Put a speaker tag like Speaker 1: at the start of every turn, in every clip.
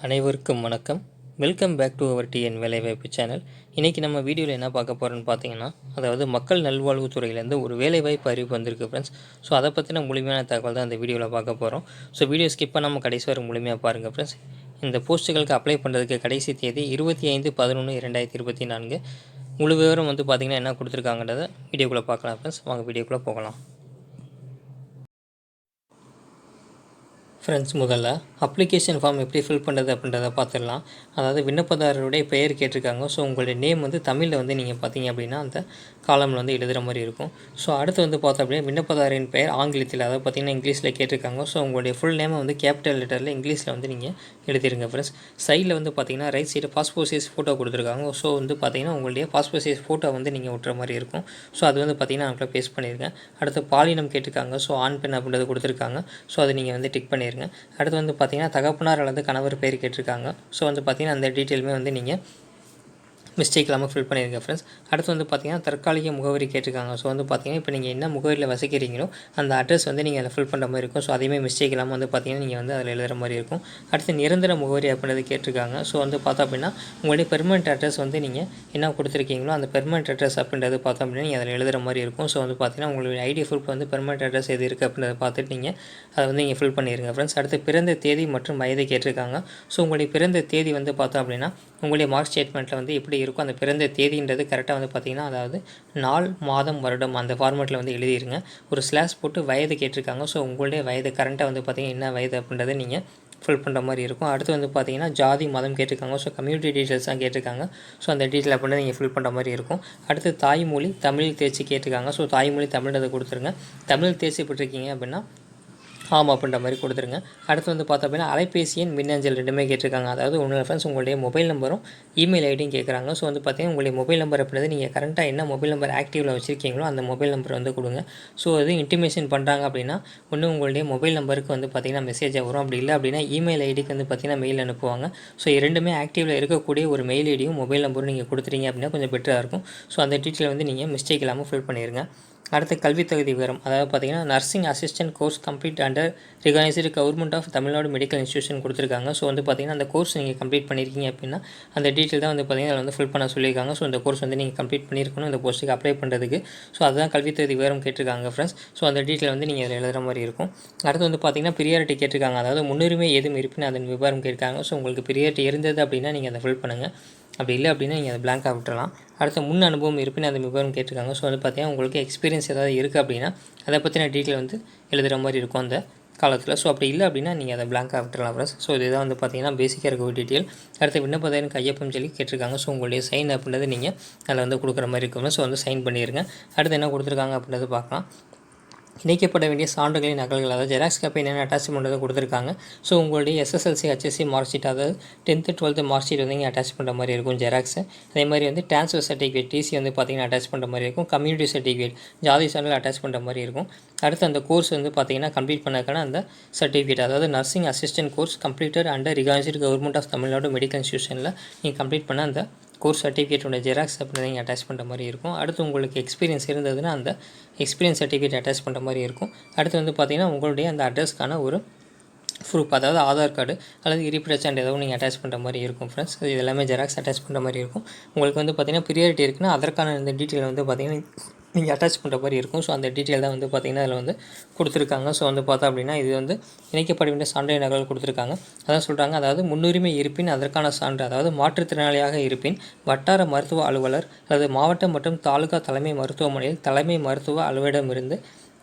Speaker 1: அனைவருக்கும் வணக்கம். Welcome back to our TN வேலைவாய்ப்பு சேனல். இன்றைக்கி நம்ம வீடியோவில் என்ன பார்க்க போகிறோன்னு பார்த்தீங்கன்னா, அதாவது மக்கள் நல்வாழ்வுத்துறையிலேருந்து ஒரு வேலைவாய்ப்பு அறிவிப்பு வந்திருக்கு ஃப்ரெண்ட்ஸ். ஸோ அதை பற்றின முழுமையான தகவல் தான் இந்த வீடியோவில் பார்க்க போகிறோம். ஸோ வீடியோ ஸ்கிப் பண்ணாமல் கடைசி வரை முழுமையாக பாருங்கள் ஃப்ரெண்ட்ஸ். இந்த போஸ்ட்டுகளுக்கு அப்ளை பண்ணுறதுக்கு கடைசி தேதி 25/11/2024. முழு விவரம் வந்து பார்த்திங்கன்னா என்ன கொடுத்துருக்காங்கன்றதை வீடியோக்குள்ளே பார்க்கலாம் ஃப்ரெண்ட்ஸ். வாங்க வீடியோக்குள்ளே போகலாம். ஃப்ரெண்ட்ஸ், முதல்ல அப்ளிகேஷன் ஃபார்ம் எப்படி ஃபில் பண்ணுறது அப்படின்றத பார்த்துடலாம். அதாவது விண்ணப்பதாரருடைய பெயர் கேட்டிருக்காங்க. ஸோ உங்களுடைய நேம் வந்து தமிழில் வந்து நீங்கள் பார்த்தீங்க அப்படின்னா அந்த காலமில் வந்து எழுதுகிற மாதிரி இருக்கும். ஸோ அடுத்து வந்து பார்த்தோம் அப்படின்னா விண்ணப்பதாரின் பெயர் ஆங்கிலத்தில், அதாவது பார்த்திங்கன்னா இங்கிலீஷில் கேட்டிருக்காங்க. ஸோ உங்களுடைய ஃபுல் நேமை வந்து கேபிட்டல் லெட்டரில் இங்கிலீஷில் வந்து நீங்கள் எழுதிருங்க ஃப்ரெண்ட்ஸ். சைடில் வந்து பார்த்திங்கன்னா right side passport size photo கொடுத்துருக்காங்க. ஸோ வந்து பார்த்திங்கன்னா உங்களுடைய பாஸ்போர்ட் சைஸ் ஃபோட்டோ வந்து நீங்கள் விட்டுற மாதிரி இருக்கும். ஸோ அது வந்து பார்த்திங்கன்னா நான் பேஸ்ட் பண்ணியிருக்கேன். அடுத்து பாலினம் கேட்டிருக்காங்க. ஸோ ஆண் பெண் அப்படின்றத கொடுத்துருக்காங்க. ஸோ அதை நீங்கள் வந்து டிக் பண்ணிடுங்க. அடுத்து வந்து பார்த்திங்கன்னா தகப்பனார் அல்லது கணவர் பேர் கேட்டிருக்காங்க. ஸோ வந்து பார்த்திங்கன்னா அந்த டீட்டெயிலுமே வந்து நீங்கள் மிஸ்டேக் இல்லாமல் ஃபில் பண்ணியிருங்க ஃப்ரெண்ட்ஸ். அடுத்து வந்து பார்த்திங்கன்னா தற்காலிக முகவரி கேட்டிருக்காங்க. ஸோ வந்து பார்த்திங்கன்னா இப்போ நீங்கள் என்ன முகவரியில் வசிக்கிறீங்களோ அந்த அட்ரஸ் வந்து நீங்கள் அதில் ஃபில் பண்ணுற மாதிரி இருக்கும். ஸோ அதையுமே மிஸ்டேக் இல்லாமல் வந்து பார்த்திங்கன்னா நீங்கள் வந்து அதில் எழுதுகிற மாதிரி இருக்கும். அடுத்து நிரந்தர முகவரி அப்படின்றது கேட்டிருக்காங்க. ஸோ வந்து பார்த்தோம் அப்படின்னா உங்களுடைய பெர்மனெண்ட் அட்ரஸ் வந்து நீங்கள் என்ன கொடுத்துருக்கீங்களோ அந்த பெர்மனெண்ட் அட்ரஸ் அப்படின்றது பார்த்தோம் அப்படின்னா நீங்கள் அதில் எழுதுகிற மாதிரி இருக்கும். ஸோ வந்து பார்த்திங்கன்னா உங்களுடைய ஐடி ப்ரூஃப் வந்து பெர்மனெண்ட் அட்ரஸ் எது இருக்குது அப்படின்றத பார்த்துட்டு நீங்கள் அதை வந்து நீங்கள் ஃபில் பண்ணிடுங்க ஃப்ரெண்ட்ஸ். அடுத்து பிறந்த தேதி மற்றும் வயதை கேட்டிருக்காங்க. ஸோ உங்களுடைய பிறந்த தேதி வந்து பார்த்தோம் அப்படின்னா உங்களுடைய மார்க் ஸ்டேட்மெண்ட்டில் வந்து எப்படி இருக்கும் அந்த பிறந்த தேதின்றது கரெக்டாக வந்து பார்த்திங்கன்னா அதாவது நாள் மாதம் வருடம் அந்த ஃபார்மேட்டில் வந்து எழுதிடுங்க. ஒரு ஸ்லாஷ் போட்டு வயது கேட்டிருக்காங்க. ஸோ உங்களுடைய வயது கரெக்டாக வந்து பார்த்திங்கன்னா என்ன வயது அப்படின்றத நீங்கள் ஃபில் பண்ணுற மாதிரி இருக்கும். அடுத்து வந்து பார்த்திங்கன்னா ஜாதி மதம் கேட்டிருக்காங்க. ஸோ கம்யூனிட்டி டீட்டெயில்ஸ் தான் கேட்டிருக்காங்க. ஸோ அந்த டீட்டெயில் அப்படின்றத நீங்கள் ஃபில் பண்ணுற மாதிரி இருக்கும். அடுத்து தாய்மொழி தமிழ் தேர்ச்சி கேட்டிருக்காங்க. ஸோ தாய்மொழி தமிழ்ன்றதை கொடுத்துருங்க. தமிழ் தேர்ச்சி பெற்றிருக்கீங்க அப்படின்னா ஆமாம் அப்படின்ற மாதிரி கொடுத்துருங்க. அடுத்து வந்து பார்த்தோம் அப்படின்னா அலைபேசி எண் மின்னஞ்சல் ரெண்டுமே கேட்டிருக்காங்க. அதாவது ஒன்று ஃப்ரெண்ட்ஸ் உங்களுடைய மொபைல் நம்பரும் இமெயில் ஐடியும் கேட்குறாங்க. ஸோ வந்து பார்த்திங்கன்னா உங்களுடைய மொபைல் நம்பர் அப்படின்றது நீங்கள் கரெக்டாக என்ன மொபைல் நம்பர் ஆக்டிவில் வச்சுருக்கீங்களோ அந்த மொபைல் நம்பர் வந்து கொடுங்க. ஸோ அது இன்டிமேஷன் பண்ணுறாங்க அப்படின்னா ஒன்று உங்களுடைய மொபைல் நம்பருக்கு வந்து பார்த்திங்கன்னா மெசேஜாக வரும். அப்படி இல்லை அப்படின்னா இமெயில் ஐடிக்கு வந்து பார்த்திங்கன்னா மெயில் அனுப்புவாங்க. ஸோ இரண்டுமே ஆக்டிவில் இருக்கக்கூடிய ஒரு மெயில் ஐடியும் மொபைல் நம்பரும் நீங்கள் கொடுத்துட்டீங்க அப்படின்னா கொஞ்சம் பெட்டராக இருக்கும். ஸோ அந்த டீட்டெயில் வந்து நீங்கள் மிஸ்டேக் இல்லாமல் ஃபில் பண்ணிடுங்க. அடுத்து கல்வி தகுதி விவரம், அதாவது பார்த்திங்கன்னா nursing assistant course complete under recognised government of Tamil Nadu medical institution கொடுத்துருக்காங்க. ஸோ வந்து பார்த்திங்கன்னா அந்த கோர்ஸ் நீங்கள் கம்ப்ளீட் பண்ணியிருக்கீங்க அப்படின்னா அந்த டீட்டெயில் தான் வந்து பார்த்திங்கன்னா அதில் வந்து ஃபில் பண்ண சொல்லியிருக்காங்க. ஸோ இந்த கோர்ஸ் வந்து நீங்கள் கம்ப்ளீட் பண்ணியிருக்கணும் இந்த போஸ்ட்டுக்கு அப்ளை பண்ணுறதுக்கு. ஸோ அதுதான் கல்வி தகுதி விவரம் கேட்டிருக்காங்க ஃப்ரெண்ட்ஸ். ஸோ அந்த டீட்டெயில் வந்து நீங்கள் அதில் எழுதுகிற மாதிரி இருக்கும். அடுத்து வந்து பார்த்திங்கன்னா பிரியாரிட்டி கேட்டிருக்காங்க. அதாவது முன்னுரிமை எதுவும் இருப்பின்னு அதன் விவரம் கேட்டிருக்காங்க. ஸோ உங்களுக்கு பிரியாரிட்டி இருந்தது அப்படின்னா நீங்கள் அதை ஃபில் பண்ணுங்கள். அப்படி இல்லை அப்படின்னா நீங்கள் அதை பிளாங்காக விட்டுறலாம். அடுத்த முன் அனுபவம் இருப்பின்னு அந்த விவரம் கேட்டிருக்காங்க. ஸோ வந்து பார்த்திங்கன்னா உங்களுக்கு எக்ஸ்பீரியன்ஸ் ஏதாவது இருக்குது அப்படின்னா அதை பற்றின டீட்டெயில் வந்து எழுதுகிற மாதிரி இருக்கும் அந்த காலத்தில். ஸோ அப்படி இல்லை அப்படின்னா நீங்கள் அதை பிளாங்காக விட்டுறலாம் ஃப்ரெண்ட்ஸ். ஸோ இதுதான் வந்து பார்த்திங்கன்னா பேசிக்காக இருக்க ஒரு டீட்டெயில். அடுத்த விண்ணப்பதாரன் கையொப்பம் சொல்லி கேட்டிருக்காங்க. ஸோ உங்களுடைய சைன் அப்படின்றது நீங்கள் அதில் வந்து கொடுக்குற மாதிரி இருக்கும். ஸோ வந்து சைன் பண்ணிடுங்க. அடுத்து என்ன கொடுத்துருக்காங்க அப்படின்றது பார்க்கலாம். இணைக்கப்பட வேண்டிய சான்றுகளின் நகல்கள், அதாவது ஜெராக்ஸ் காப்பி என்னென்ன அட்டாச் பண்ணுறதை கொடுத்துருக்காங்க. ஸோ உங்களுடைய எஸ்எஸ்எல்சி ஹெச்எஸ்சி மார்க் ஷீட், அதாவது 10th 12th மார்க் ஷீட் வந்து நீங்கள் அட்டாச் பண்ணுற மாதிரி இருக்கும் ஜெராக்ஸு. அதே மாதிரி வந்து ட்ரான்ஸ்ஃபர் சர்டிஃபிகேட் டிசி வந்து பார்த்திங்கன்னா அட்டாச் பண்ணுற மாதிரி இருக்கும். கம்யூனிட்டி சர்டிஃபிகேட் ஜாதி சான்றிதழ் அட்டாச் பண்ணுற மாதிரி இருக்கும். அடுத்து அந்த கோர்ஸ் வந்து பார்த்திங்கன்னா கம்ப்ளீட் பண்ணக்கான அந்த சர்டிஃபிகேட், அதாவது nursing assistant course completed under recognised government of Tamil Nadu medical இன்ஸ்டியூஷனில் நீங்கள் கம்ப்ளீட் பண்ண அந்த கோர்ஸ் சர்டிஃபிகேட்டோட ஜெராக்ஸ் அப்படின்னு நீங்கள் அட்டாச் பண்ணுற மாதிரி இருக்கும். அடுத்து உங்களுக்கு எக்ஸ்பீரியன்ஸ் இருந்ததுன்னா அந்த எக்ஸ்பீரியன்ஸ் சர்டிஃபிகேட் அட்டாச் பண்ணுற மாதிரி இருக்கும். அடுத்து வந்து பார்த்திங்கன்னா உங்களுடைய அந்த அட்ரஸ்க்கான ஒரு ப்ரூஃப், அதாவது ஆதார் கார்டு அல்லது இருப்பிடச் சான்று ஏதாவது நீங்கள் அட்டாச் பண்ணுற மாதிரி இருக்கும் ஃப்ரெண்ட்ஸ். இது எல்லாமே ஜெராக்ஸ் அட்டாச் பண்ணுற மாதிரி இருக்கும். உங்களுக்கு வந்து பார்த்திங்கன்னா ப்ரியாரிட்டி இருக்குன்னா அதற்கான இந்த டீட்டெயில் வந்து பார்த்திங்கன்னா நீங்கள் அட்டாச் பண்ணுற மாதிரி இருக்கும். ஸோ அந்த டீட்டெயில் தான் வந்து பார்த்திங்கன்னா அதில் வந்து கொடுத்துருக்காங்க. ஸோ வந்து பார்த்தோம் அப்படின்னா இது வந்து இணைக்கப்பட வேண்டிய சான்றிதழ் நகல் கொடுத்துருக்காங்க. அதான் சொல்கிறாங்க, அதாவது முன்னுரிமை இருப்பின் அதற்கான சான்று, அதாவது மாற்றுத்திறனாளியாக இருப்பின் வட்டார மருத்துவ அலுவலர் அல்லது மாவட்ட மற்றும் தாலுகா தலைமை மருத்துவமனையில் தலைமை மருத்துவ அலுவலரிடமிருந்து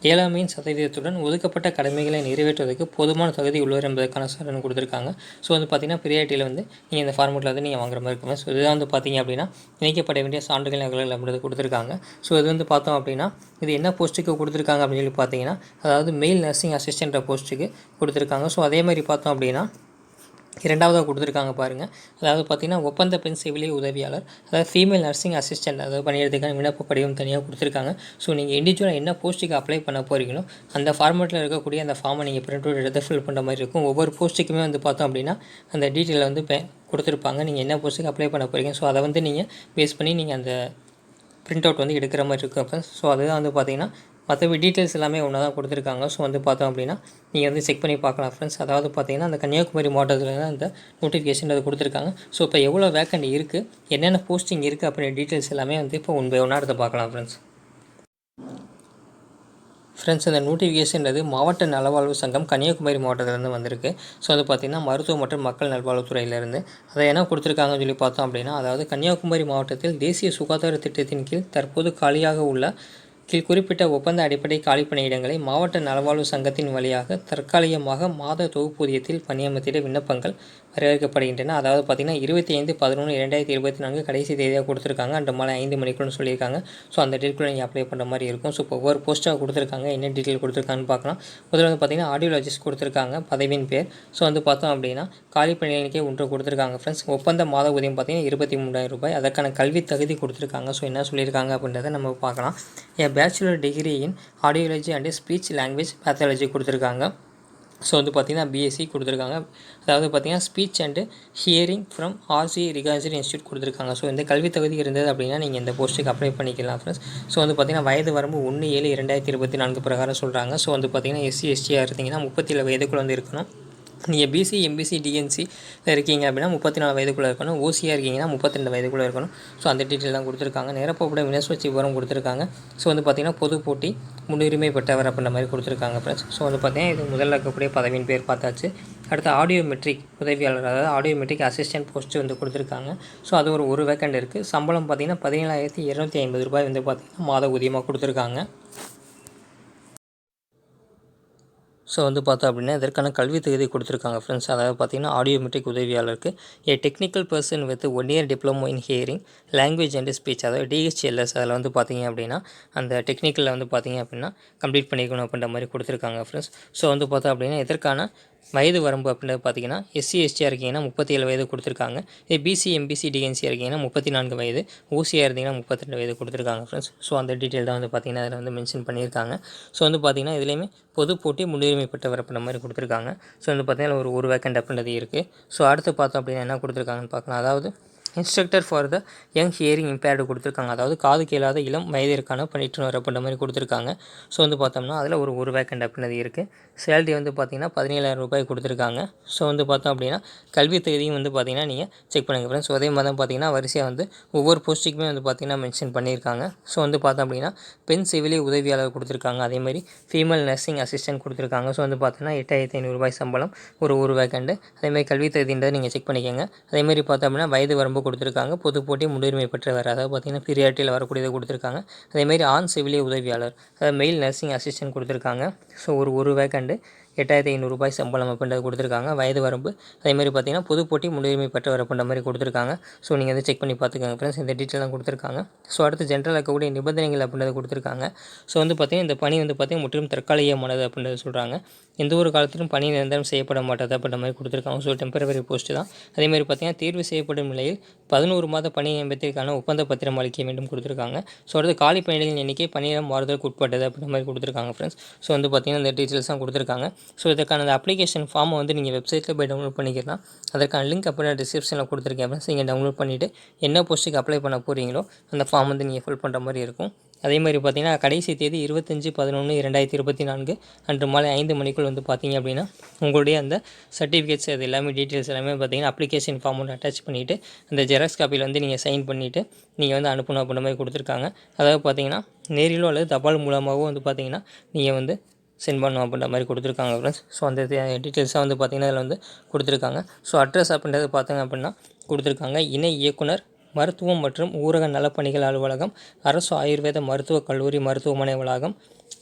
Speaker 1: 7% ஒதுக்கப்பட்ட கடமைகளை நிறைவேற்றுவதற்கு போதுமான தகுதி உள்ளவர் என்பதற்கான சான்று கொடுத்துருக்காங்க. ஸோ வந்து பார்த்திங்கன்னா ப்ரியாரிட்டியில் வந்து நீங்கள் இந்த ஃபார்மெட்டில் வந்து நீங்கள் வாங்குற மாதிரி இருக்கும். ஸோ இதுதான் வந்து பார்த்திங்க அப்படின்னா இணைக்கப்பட வேண்டிய சான்றுகள் நகல்கள் அப்படின்றது கொடுத்துருக்காங்க. ஸோ இது வந்து பார்த்தோம் அப்படின்னா இது என்ன போஸ்ட்டுக்கு கொடுத்துருக்காங்க அப்படின்னு சொல்லி பார்த்தீங்கன்னா அதாவது மெயில் நர்சிங் அசிஸ்டன்ட் போஸ்ட்டுக்கு கொடுத்துருக்காங்க. ஸோ அதே மாதிரி பார்த்தோம் அப்படின்னா இரண்டாவதாக கொடுத்துருக்காங்க பாருங்கள். அதாவது பார்த்திங்கன்னா ஒப்பந்த பெண் செவிலிய உதவியாளர், அதாவது ஃபீமேல் நர்சிங் அசிஸ்டன்ட், அதாவது பணியிடத்துக்கான விண்ணப்ப படிவம் தனியாக கொடுத்துருக்காங்க. ஸோ நீங்கள் இண்டிவிஜுவலாக என்ன போஸ்ட்டுக்கு அப்ளை பண்ண போகிறீங்களோ அந்த ஃபார்மேட்டில் இருக்கக்கூடிய அந்த ஃபார்மை நீங்கள் பிரிண்ட் அவுட் எடுத்து ஃபில் பண்ணுற மாதிரி இருக்கும். ஒவ்வொரு போஸ்ட்டுக்குமே வந்து பார்த்தோம் அப்படின்னா அந்த டீட்டெயிலை வந்து கொடுத்துருப்பாங்க. நீங்கள் என்ன போஸ்ட்டுக்கு அப்ளை பண்ண போகிறீங்க. ஸோ அதை வந்து நீங்கள் பேஸ் பண்ணி நீங்கள் அந்த பிரிண்ட் அவுட் வந்து எடுக்கிற மாதிரி இருக்கும். ஸோ அதுதான் வந்து பார்த்திங்கன்னா மற்றபடி டீட்டெயில்ஸ் எல்லாமே ஒன்றா தான் கொடுத்துருக்காங்க. ஸோ வந்து பார்த்தோம் அப்படின்னா நீங்கள் வந்து செக் பண்ணி பார்க்கலாம் ஃப்ரெண்ட்ஸ். அதாவது பார்த்தீங்கன்னா அந்த கன்னியாகுமரி மாவட்டத்தில் தான் இந்த நோட்டிஃபிகேஷன் அது கொடுத்துருக்காங்க. ஸோ இப்போ எவ்வளோ வேக்கண்ட் இருக்குது, என்னென்ன போஸ்டிங் இருக்குது அப்படின்ற டீட்டெயில்ஸ் எல்லாமே வந்து இப்போ ஒன் பை ஒன்னாக எடுத்து பார்க்கலாம் ஃப்ரெண்ட்ஸ். இந்த நோட்டிஃபிகேஷன்றது மாவட்ட நலவாழ்வு சங்கம் கன்னியாகுமரி மாவட்டத்திலேருந்து வந்திருக்கு. ஸோ அது பார்த்திங்கன்னா மருத்துவ மற்றும் மக்கள் நல்வாழ்வுத்துறையிலேருந்து அதை என்ன கொடுத்துருக்காங்கன்னு சொல்லி பார்த்தோம் அப்படின்னா, அதாவது கன்னியாகுமரி மாவட்டத்தில் தேசிய சுகாதார திட்டத்தின் கீழ் தற்போது காலியாக உள்ள குறிப்பிட்ட ஒப்பந்த அடிப்படை காலிப்பணியிடங்களை மாவட்ட நலவாழ்வு சங்கத்தின் வழியாக தற்காலிகமாக மாத தொகுப்பூதியத்தில் பணியமர்த்திட விண்ணப்பங்கள் வரவேற்கப்படுகின்றன. அதாவது பார்த்திங்கன்னா 25/11/2024 கடைசி தேதியாக கொடுத்துருக்காங்க. அன்று மாலை 5 மணிக்குள்ளே சொல்லியிருக்காங்க. ஸோ அந்த டேட்குள்ளே நீங்கள் அப்ளை பண்ணுற மாதிரி இருக்கும். ஸோ இப்போ ஒவ்வொரு போஸ்ட்டாக கொடுத்துருக்காங்க, என்ன டீட்டெயில் கொடுத்துருக்காங்கன்னு பார்க்கலாம். முதல்ல வந்து பார்த்திங்கன்னா ஆடியோலஜிஸ்ட் கொடுத்துருக்காங்க, பதவியின் பேர். ஸோ வந்து பார்த்தோம் அப்படின்னா காலிப்பணி எண்ணிக்கை 1 கொடுத்துருக்காங்க ஃப்ரெண்ட்ஸ். ஒப்பந்த மாத ஊதியம் பார்த்திங்கன்னா 23,000 ரூபாய். அதற்கான கல்வி தகுதி கொடுத்துருக்காங்க. ஸோ என்ன சொல்லியிருக்காங்க அப்படின்றத நம்ம பார்க்கலாம். Bachelor degree in audiology and speech language pathology கொடுத்துருக்காங்க. ஸோ வந்து பார்த்திங்கன்னா பிஎஸ்சி கொடுத்துருக்காங்க. அதாவது பார்த்திங்கன்னா speech and hearing from RC ரிகார்ஜர் இன்ஸ்டியூட் கொடுத்துருக்காங்க. ஸோ இந்த கல்வி தகுதி இருந்தது அப்படின்னா நீங்கள் இந்த போஸ்ட்டுக்கு அப்ளை பண்ணிக்கலாம் ஃப்ரெண்ட்ஸ். ஸோ வந்து பார்த்திங்கன்னா வயது வரம்பு 1/7/2024 பிரகாரம் சொல்கிறாங்க. ஸோ வந்து பார்த்திங்கன்னா எஸ்சி எஸ்டியாக இருந்தீங்கன்னா 37 வயதுக்குள்ளே வந்து இருக்கணும். நீங்கள் பிசி எம்பிசி டிஎன்சி இருக்கீங்க அப்படின்னா 34 வயதுக்குள்ளே இருக்கணும். ஓசியாக இருக்கீங்கன்னா 32 வயதுக்குள்ளே இருக்கணும். ஸோ அந்த டீட்டெயில் தான் கொடுத்துருக்காங்க. நிரப்பப்பட வினஸ்வச்சி விவரம் கொடுத்துருக்காங்க. ஸோ வந்து பார்த்திங்கன்னா பொது போட்டி முன்னுரிமை பெற்றவர் அப்படின்ற மாதிரி கொடுத்துருக்காங்க ஃப்ரெண்ட்ஸ். ஸோ வந்து பார்த்திங்கன்னா இது முதல்ல இருக்கக்கூடிய பதவியின் பேர் பார்த்தாச்சு. அடுத்து ஆடியோமெட்ரிக் உதவியாளர், அதாவது ஆடியோமெட்ரிக் அசிஸ்டன்ட் போஸ்ட்டு வந்து கொடுத்துருக்காங்க. ஸோ அது ஒரு வேக்கண்ட் இருக்குது. சம்பளம் பார்த்திங்கன்னா 17,250 ரூபாய் வந்து பார்த்திங்கன்னா மாத ஊதியமாக கொடுத்துருக்காங்க. ஸோ வந்து பார்த்தோம் அப்படின்னா இதற்கான கல்வி தகுதி கொடுத்துருக்காங்க ஃப்ரெண்ட்ஸ். அதாவது பார்த்திங்கன்னா ஆடியோமெட்ரிக் உதவியாளருக்கு technical person with 1 year diploma in hearing language and speech, அதாவது டிஹெச்எல்எஸ், அதில் வந்து பார்த்திங்க அப்படின்னா அந்த டெக்னிக்கலில் வந்து பார்த்திங்க அப்படின்னா கம்ப்ளீட் பண்ணிக்கணும் அப்படின்ற மாதிரி கொடுத்துருக்காங்க ஃப்ரெண்ட்ஸ். ஸோ வந்து பார்த்தோம் அப்படின்னா இதற்கான வயது வரம்பு அப்படின்றது பார்த்திங்கன்னா எஸ்சி எஸ்டியாக இருக்கீங்கன்னா 37 வயது கொடுத்துருக்காங்க. இதே பிசி எம்பிசி டிஎன்சியாக இருக்கீங்கன்னா 34 வயது, ஓசியாக இருந்தீங்கன்னா 32 வயது கொடுத்துருக்காங்க ஃப்ரெண்ட்ஸ். ஸோ அந்த டீட்டெயில் தான் வந்து பார்த்திங்கன்னா அதில் வந்து மென்ஷன் பண்ணியிருக்காங்க. ஸோ வந்து பார்த்திங்கன்னா இதுலேயுமே பொது போட்டி முன்னுரிமை பெற்றவர் அப்படின்ற மாதிரி கொடுத்துருக்காங்க. ஸோ வந்து பார்த்திங்கன்னா ஒரு வேக்கண்ட் அப்படின்றது இருக்குது. ஸோ அடுத்து பார்த்தோம் அப்படின்னா என்ன கொடுத்துருக்காங்கன்னு பார்க்கலாம். அதாவது instructor for the young hearing impaired கொடுத்துருக்காங்க. அதாவது காது கேளாத இளம் வயதிற்கான பணிற்றுனர் அப்படின்ற மாதிரி கொடுத்துருக்காங்க. ஸோ வந்து பார்த்தோம்னா அதில் ஒரு வேக்கண்ட் அப்படின்றது இருக்குது. சேலரி வந்து பார்த்திங்கன்னா 17,000 ரூபாய் கொடுத்துருக்காங்க. ஸோ வந்து பார்த்தோம் அப்படின்னா கல்வி தகுதியும் வந்து பார்த்திங்கன்னா நீங்கள் செக் பண்ணுங்கள் ஃப்ரெண்ட்ஸ். அதே மாதிரி தான் பார்த்திங்கன்னா வரிசையாக வந்து ஒவ்வொரு போஸ்ட்டுக்குமே வந்து பார்த்திங்கன்னா மென்ஷன் பண்ணியிருக்காங்க. ஸோ வந்து பார்த்தோம் அப்படின்னா பெண் சிவிலி உதவியாளர் கொடுத்துருக்காங்க. அதேமாதிரி ஃபீமேல் நர்சிங் அசிஸ்டன்ட் கொடுத்துருக்காங்க. ஸோ வந்து பார்த்தீங்கன்னா 8,500 ரூபாய் சம்பளம், ஒரு வேக்கண்டு. அதேமாதிரி கல்வி தகுதின்றதை நீங்கள் செக் பண்ணிக்கோங்க. அதேமாதிரி பார்த்தோம் அப்படின்னா வயது வரம்பு கொடுத்துருக்காங்க. பொது போட்டி முன்னுரிமை பெற்றவர், அதாவது பார்த்திங்கன்னா பீரியாட்டியில் வரக்கூடியதை கொடுத்துருக்காங்க. அதேமாதிரி ஆண் சிவிலிய உதவியாளர், அதாவது மெயில் நர்சிங் அசிஸ்டன்ட் கொடுத்துருக்காங்க. ஸோ ஒரு வேக்கண்டு 8,500 ரூபாய் சம்பளம் அப்படின்றது கொடுத்துருக்காங்க. வயது வரம்பு அதேமாதிரி பார்த்திங்கன்னா பொது போட்டி முன்னுரிமை பெற்றவர் அப்படின்ற மாதிரி கொடுத்துருக்காங்க. ஸோ நீங்கள் வந்து செக் பண்ணி பார்த்துக்கோங்க ஃப்ரெண்ட்ஸ். இந்த டீட்டெயிலாம் கொடுத்துருக்காங்க. ஸோ அடுத்து ஜென்ரல் இருக்கக்கூடிய நிபந்தனைகள் அப்படின்றது கொடுத்துருக்காங்க. ஸோ வந்து பார்த்திங்கன்னா இந்த பணி வந்து பார்த்திங்கன்னா முற்றிலும் தற்காலிகமானது அப்படின்றது சொல்கிறாங்க. எந்த ஒரு காலத்திலும் பணி நிரந்தரம் செய்யப்பட மாட்டாது அப்படின்ற மாதிரி கொடுத்துருக்காங்க. ஸோ டெம்பரவரி போஸ்ட்டு தான். அதேமாதிரி பார்த்திங்கன்னா தேர்வு செய்யப்படும் நிலையில் 11 மாத பணி நியமனத்திற்கான ஒப்பந்த பத்திரம் அளிக்க வேண்டும் கொடுத்துருக்காங்க. ஸோ அடுத்து காலி பணிகளின் எண்ணிக்கை பணியிடம் மாறுதலுக்கு உட்பட்டது அப்படின்ற மாதிரி கொடுத்துருக்காங்க ஃப்ரெண்ட்ஸ். ஸோ வந்து பார்த்திங்கன்னா இந்த டீட்டெயில்ஸ் தான் கொடுத்துருக்காங்க. ஸோ இதற்கான அந்த அப்ளிகேஷன் ஃபார்மை வந்து நீங்கள் வெப்சைட்டில் போய் டவுன்லோட் பண்ணிக்கலாம். அதற்கான லிங்க் அப்படின்னா டிஸ்கிரிப்ஷனில் கொடுத்துருக்கேன் ஃப்ரெண்ட்ஸ். நீங்கள் டவுன்லோட் பண்ணிவிட்டு என்ன போஸ்ட்டுக்கு அப்ளை பண்ண போகிறீங்களோ அந்த ஃபார்ம் வந்து நீங்கள் ஃபில் பண்ணுற மாதிரி இருக்கும். அதே மாதிரி பார்த்திங்கன்னா கடைசி தேதி 25/11/2024 அன்று மாலை 5 மணிக்குள் வந்து பார்த்திங்க அப்படின்னா உங்களுடைய அந்த சர்டிஃபிகேட்ஸ் அது எல்லாமே டீட்டெயில்ஸ் எல்லாமே பார்த்திங்கன்னா அப்ளிகேஷன் ஃபார்ம் ஒன்று அட்டாச் பண்ணிவிட்டு அந்த ஜெராக்ஸ் காப்பியில் வந்து நீங்கள் சைன் பண்ணிவிட்டு நீங்கள் வந்து அனுப்பணும் அப்படின்ற மாதிரி கொடுத்துருக்காங்க. அதாவது பார்த்திங்கன்னா நேரிலோ அல்லது தபால் மூலமாகவோ வந்து பார்த்திங்கன்னா நீங்கள் வந்து சென்ட் பண்ணணும் அப்படின்ற மாதிரி கொடுத்துருக்காங்க ஃப்ரெண்ட்ஸ். ஸோ அந்த டீட்டெயில்ஸாக வந்து பார்த்திங்கன்னா அதில் வந்து கொடுத்துருக்காங்க. ஸோ அட்ரஸ் அப்படின்றது பார்த்திங்க அப்படின்னா கொடுத்துருக்காங்க. இணை இயக்குனர் மருத்துவம் மற்றும் ஊரக நலப்பணிகள் அலுவலகம், அரசு ஆயுர்வேத மருத்துவக் கல்லூரி மருத்துவமனை வளாகம்,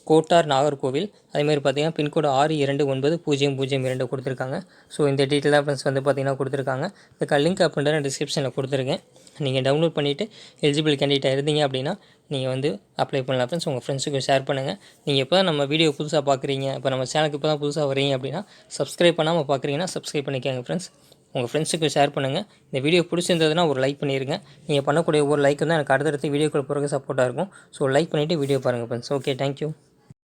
Speaker 1: கோட்டார், நாகர்கோவில். அதேமாதிரி பார்த்திங்கன்னா பின்கோடு 629002 கொடுத்துருக்காங்க. ஸோ இந்த டீட்டெயிலாக ஃப்ரெண்ட்ஸ் வந்து பார்த்திங்கன்னா கொடுத்துருக்காங்க. இந்த லிங்க் அப்படின்றத டிஸ்கிரிப்ஷனில் கொடுத்துருக்கேன். நீங்கள் டவுன்லோட் பண்ணிவிட்டு எலிஜிபிள் கேண்டிடேட்டாக இருந்தீங்க அப்படின்னா நீங்கள் வந்து அப்ளை பண்ணலாம் ஃப்ரெண்ட்ஸ். உங்கள் ஃப்ரெண்ட்ஸுக்கு ஷேர் பண்ணுங்கள். நீங்கள் இப்போ தான் நம்ம வீடியோ புதுசாக பார்க்குறீங்க, இப்போ நம்ம சேனலுக்கு இப்போ தான் புதுசாக வரீங்க அப்படின்னா சப்ஸ்கிரைப் பண்ணாமல் பார்க்குறீங்கன்னா சப்ஸ்கிரைப் பண்ணிக்கோங்க ஃப்ரெண்ட்ஸ். உங்கள் ஃப்ரெண்ட்ஸுக்கு ஷேர் பண்ணுங்கள். இந்த வீடியோ பிடிச்சிருந்ததுன்னா ஒரு லைக் பண்ணிடுங்க. நீங்கள் பண்ணக்கூடிய ஒவ்வொரு லைக்கு தான் எனக்கு அடுத்தடுத்து வீடியோக்கள் போகிறதுக்கு சப்போர்ட்டாக இருக்கும். ஸோ லைக் பண்ணிவிட்டு வீடியோ பாருங்கள் ஃப்ரெண்ட்ஸ். Okay, thank you.